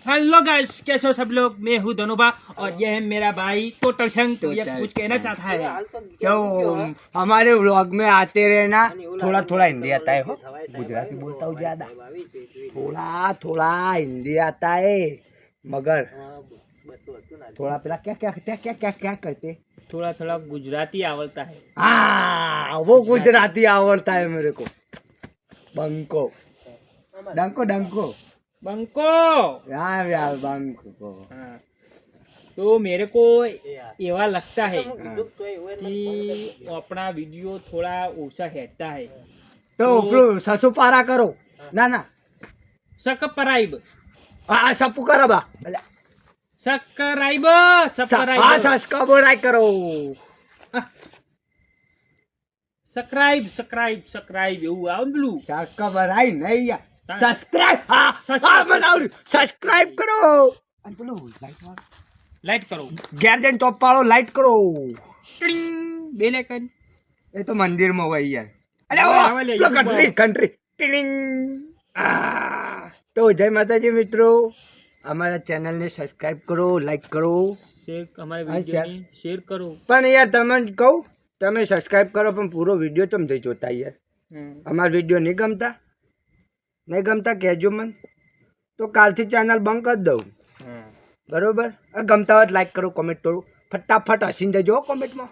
Hello guys, कैसे हो सब लोग। मैं हूँ धनुबा और ये है मेरा भाई टोटल संग। तो ये कुछ कहना चाहता है। तो हमारे व्लॉग में आते रहना। थोड़ा थोड़ा हिंदी आता है, हो गुजराती बोलता हूँ ज्यादा, थोड़ा थोड़ा हिंदी आता है, मगर थोड़ा पेला क्या क्या क्या क्या क्या क्या करते, थोड़ा थोड़ा गुजराती आवड़ता है। हाँ वो गुजराती आवड़ता है मेरे को। बंको डंको डंको बंको यार यार बंको। हाँ। तो मेरे को एवा लगता है कि अपना वीडियो थोड़ा ओछा हेटता है। तो ससु पारा करो ना ना सब्सक्राइब सबको करो बा सब्सक्राइब हाँ सब्सक्राइब सब्सक्राइब करो सब्सक्राइब सब्सक्राइब सब्सक्राइब એવું આવે ને પેલું સબસ્ક્રાઇબ નહીં યાર સબસ્ક્રાઇબ હા બનાવ સબસ્ક્રાઇબ કરો અને પેલું લાઈટ કરો ગેરજન ટોપ વાળો લાઈટ કરો બેલ આઇકન એ તો મંદિરમાં હોય યાર હવે લે, અરે કન્ટ્રી કન્ટ્રી ટીલિંગ તો જય માતાજી મિત્રો, અમારા ચેનલને સબસ્ક્રાઇબ કરો, લાઈક કરો, શેર અમારા વિડિયોને શેર કરો। પણ યાર તમે કહું તમે સબસ્ક્રાઇબ કરો પણ પૂરો વિડીયો તમે જઈ જોતા યાર। અમારા વિડીયો નહીં ગમતા કહેજો મને, તો કાલથી ચેનલ બંધ કરી દઉં બરોબર। ગમતા હોય લાઈક કરો, કોમેન્ટ કરો, ફટાફટ હસીને જજો કોમેન્ટમાં।